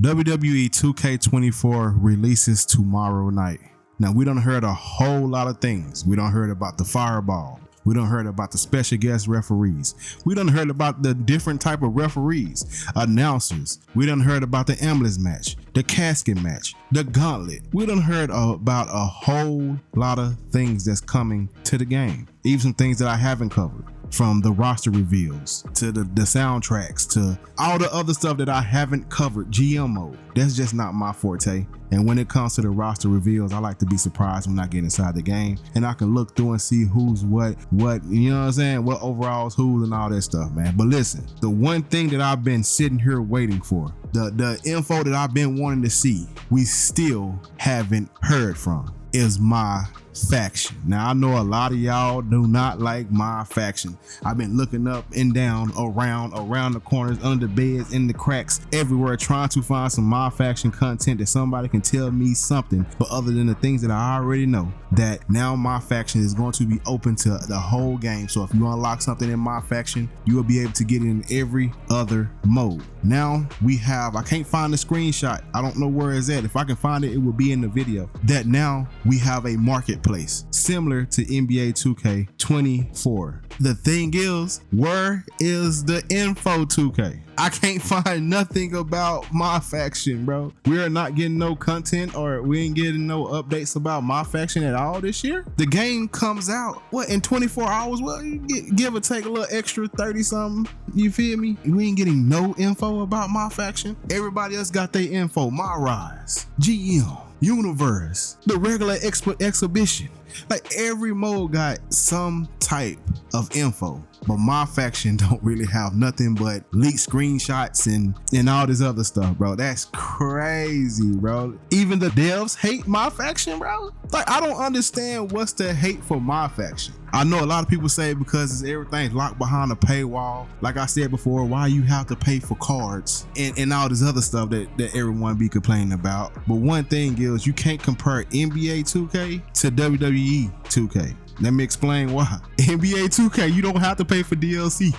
WWE 2K24 releases tomorrow night. Now, we done heard a whole lot of things. We done heard about the fireball. We done heard about the special guest referees. We done heard about the different type of referees, announcers. We done heard about the ambulance match, the casket match, the gauntlet. We done heard about a whole lot of things that's coming to the game. Even some things that I haven't covered. From the roster reveals to the soundtracks to all the other stuff that I haven't covered. GM mode, that's just not my forte. And when it comes to the roster reveals, I like to be surprised when I get inside the game and I can look through and see who's what, you know what I'm saying? What overalls, who's and all that stuff, man. But listen, the one thing that I've been sitting here waiting for, the info that I've been wanting to see, we still haven't heard from, is MyFaction. Now, I know a lot of y'all do not like MyFaction. I've been looking up and down, around the corners, under the beds, in the cracks, everywhere, trying to find some MyFaction content that somebody can tell me something. But other than the things that I already know, that now MyFaction is going to be open to the whole game. So if you unlock something in MyFaction, you will be able to get it in every other mode. Now we have, I can't find the screenshot. I don't know where it's at. If I can find it, it will be in the video. That now we have a marketplace similar to NBA 2K24. The thing is, where is the info, 2K? I can't find nothing about MyFaction, bro. We are not getting no content, or we ain't getting no updates about MyFaction at all this year. The game comes out, what, in 24 hours? Well, you give or take a little extra 30 something. You feel me? We ain't getting no info about MyFaction. Everybody else got their info. myrise, GM, Universe, the regular exhibition. Like every mode got some type of info, but MyFaction don't really have nothing but leaked screenshots and all this other stuff, bro. That's crazy, bro. Even the devs hate MyFaction, bro. Like, I don't understand what's the hate for MyFaction. I know a lot of people say because everything's locked behind a paywall. Like I said before, why you have to pay for cards and all this other stuff that everyone be complaining about. But one thing is, you can't compare NBA 2K to WWE 2K. Let me explain why. NBA 2K, you don't have to pay for DLC.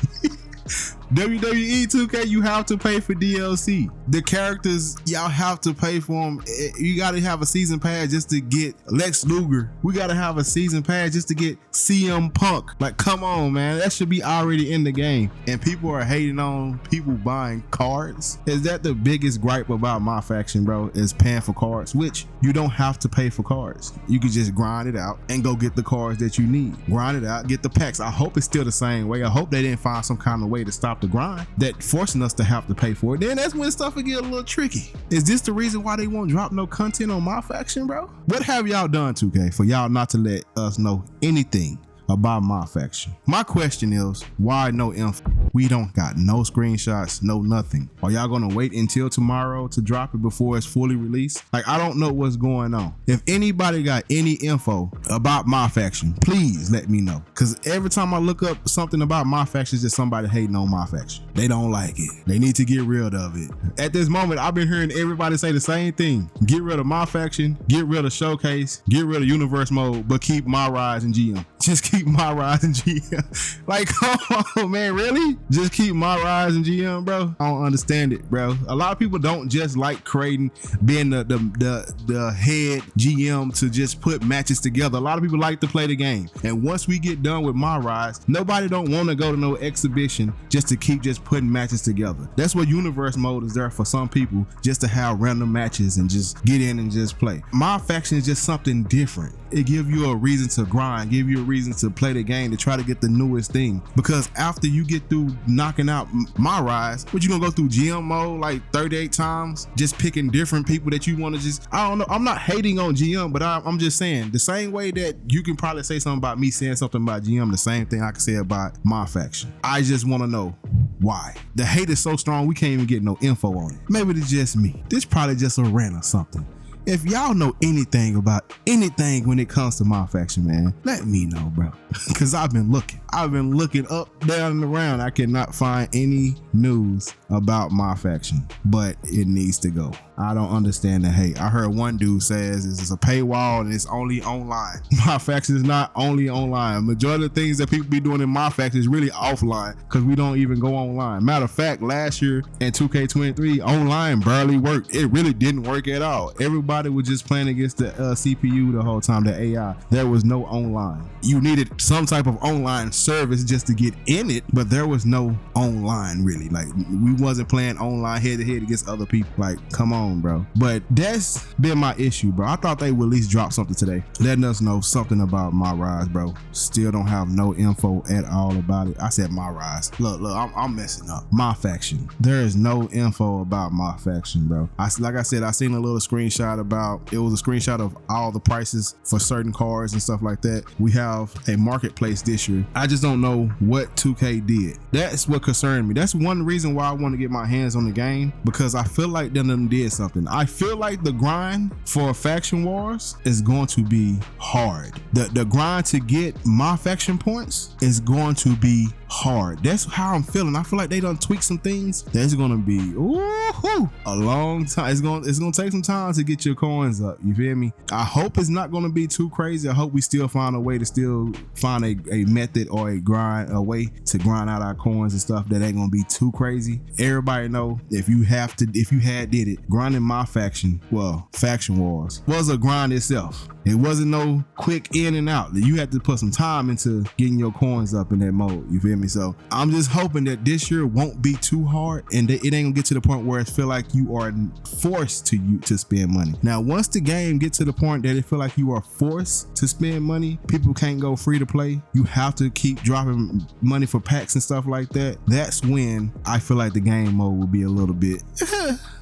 WWE 2K, you have to pay for DLC. The characters, y'all have to pay for them. You gotta have a season pass just to get Lex Luger. We gotta have a season pass just to get CM Punk. Like, come on, man. That should be already in the game. And people are hating on people buying cards. Is that the biggest gripe about MyFaction, bro? Is paying for cards, which you don't have to pay for cards. You can just grind it out and go get the cards that you need. Grind it out, get the packs. I hope it's still the same way. I hope they didn't find some kind of way to stop the grind that forcing us to have to pay for it. Then that's when stuff will get a little tricky. Is this the reason why they won't drop no content on MyFaction, bro? What have y'all done, 2K, for y'all not to let us know anything about MyFaction? My question is, why no info? We don't got no screenshots, no nothing. Are y'all gonna wait until tomorrow to drop it before it's fully released? Like, I don't know what's going on. If anybody got any info about MyFaction, please let me know. Cause every time I look up something about MyFaction, it's just somebody hating on MyFaction. They don't like it. They need to get rid of it. At this moment, I've been hearing everybody say the same thing. Get rid of MyFaction, get rid of Showcase, get rid of Universe Mode, but keep myrise and GM. Just keep myrise and GM. Like, come on, man, really? Just keep myrise and GM, bro? I don't understand it, bro. A lot of people don't just like creating, being the head GM to just put matches together. A lot of people like to play the game. And once we get done with myrise, nobody don't want to go to no exhibition just to keep just putting matches together. That's what Universe Mode is there for some people, just to have random matches and just get in and just play. MyFaction is just something different. It gives you a reason to grind, give you a reason to play the game, to try to get the newest thing. Because after you get through knocking out myrise, what, you gonna go through GM mode like 38 times, just picking different people that you want to just, I don't know. I'm not hating on GM, but I'm just saying, the same way that you can probably say something about me saying something about GM, the same thing I can say about MyFaction. I just want to know why. The hate is so strong, we can't even get no info on it. Maybe it's just me. This probably just a rant or something. If y'all know anything about anything when it comes to MyFaction, man, let me know, bro. Because I've been looking. I've been looking up, down, and around. I cannot find any news about MyFaction, but it needs to go. I don't understand the hate. I heard one dude says this is a paywall and it's only online. MyFaction is not only online. Majority of the things that people be doing in MyFaction is really offline because we don't even go online. Matter of fact, last year in 2K23, online barely worked. It really didn't work at all. Everybody was just playing against the CPU the whole time, the AI. There was no online. You needed some type of online service just to get in it, but there was no online really. Like, we wasn't playing online head to head against other people. Like, come on, bro. But that's been my issue, bro. I thought they would at least drop something today, letting us know something about myrise, bro. Still don't have no info at all about it. I said myrise. Look, I'm messing up. MyFaction. There is no info about MyFaction, bro. Like I said, I seen a little screenshot about, it was a screenshot of all the prices for certain cars and stuff like that. We have a marketplace this year. I just don't know what 2K did. That's what concerned me. That's one reason why I want to get my hands on the game, because I feel like them did something. I feel like the grind for Faction Wars is going to be hard. The grind to get MyFaction points is going to be hard. That's how I'm feeling. I feel like they done tweak some things that's gonna be a long time. It's gonna take some time to get your coins up. You feel me? I hope it's not gonna be too crazy. I hope we still find a way to still find a method or a way to grind out our coins and stuff that ain't gonna be too crazy. Everybody know if you did it, grinding MyFaction, well, Faction Wars was a grind itself. It wasn't no quick in and out. You had to put some time into getting your coins up in that mode. You feel me? So I'm just hoping that this year won't be too hard and that it ain't gonna get to the point where it feel like you are forced to spend money. Now, once the game gets to the point that it feel like you are forced to spend money, people can't go free to play. You have to keep dropping money for packs and stuff like that. That's when I feel like the game mode will be a little bit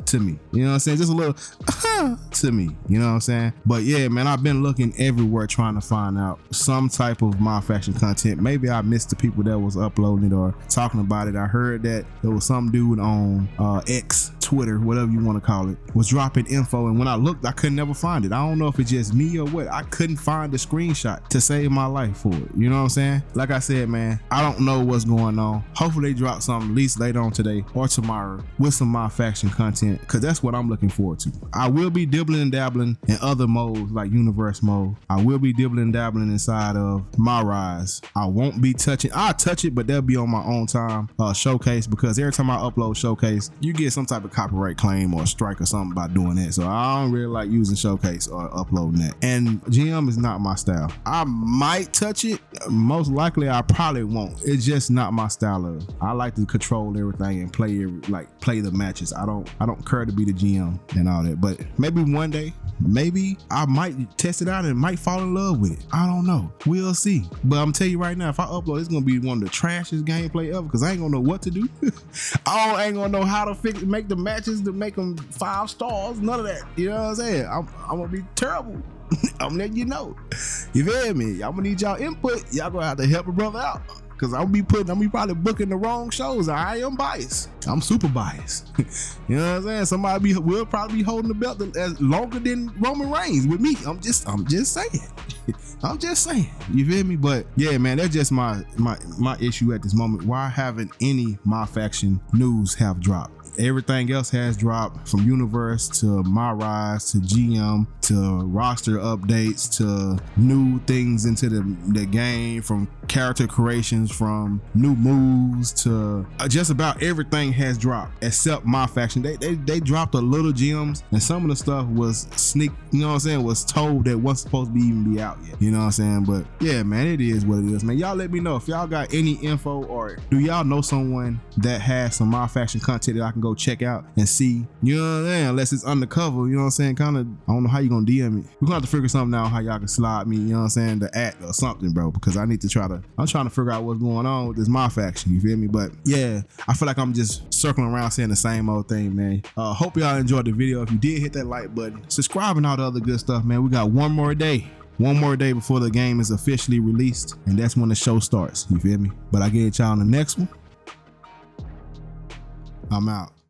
to me. You know what I'm saying? Just a little to me. You know what I'm saying? But yeah, man, I've been looking everywhere trying to find out some type of MyFaction content. Maybe I missed the people that was uploading it or talking about it. I heard that there was some dude on X, Twitter, whatever you want to call it, was dropping info, and when I looked, I could never find it. I don't know if it's just me or what. I couldn't find the screenshot to save my life for it. You know what I'm saying? Like I said, man, I don't know what's going on. Hopefully they drop something at least later on today or tomorrow with some MyFaction content, because that's what I'm looking forward to. I will be dibbling and dabbling in other modes like universe mode. I will be dibbling and dabbling inside of myrise. I won't be touching. I'll touch it, but that'll be on my own time. Showcase, because every time I upload Showcase, you get some type of copyright claim or strike or something by doing that. So I don't really like using Showcase or uploading that. And GM is not my style. I might touch it. Most likely I probably won't. It's just not my style of. I like to control everything and play the matches. I don't care to be the GM and all that. But maybe one day, maybe I might test it out and might fall in love with it. I don't know. We'll see. But I'm telling you right now, if I upload, it's gonna be one of the trashiest gameplay ever, because I ain't gonna know what to do. I ain't gonna know how to make the matches to make them 5 stars. None of that. You know what I'm saying? I'm gonna be terrible. I'm letting you know. You feel me? I'm gonna need y'all input. Y'all gonna have to help a brother out, because I'll be probably booking the wrong shows. I am biased. I'm super biased. You know what I'm saying? Somebody will probably be holding the belt as longer than Roman Reigns with me. I'm just saying. I'm just saying. You feel me? But yeah, man, that's just my issue at this moment. Why haven't any MyFaction news have dropped? Everything else has dropped, from universe to myrise to GM to roster updates to new things into the game, from character creations, from new moves to just about everything has dropped except MyFaction. They dropped a little gems, and some of the stuff was sneak, you know what I'm saying, was told that wasn't supposed to even be out yet. You know what I'm saying? But yeah, man, it is what it is, man. Y'all let me know if y'all got any info, or do y'all know someone that has some MyFaction content that I can go check out and see. You know what I'm saying? Unless it's undercover, you know what I'm saying? Kind of, I don't know how you gonna DM me. We're gonna have to figure something out how y'all can slide me, you know what I'm saying, the at or something, bro, because I need to I'm trying to figure out what's going on with this MyFaction, you feel me? But yeah, I feel like I'm just circling around saying the same old thing, man. Hope y'all enjoyed the video. If you did, hit that like button, subscribe, and all the other good stuff, man. We got one more day before the game is officially released, and that's when the show starts, you feel me? But I get y'all on the next one. I'm out.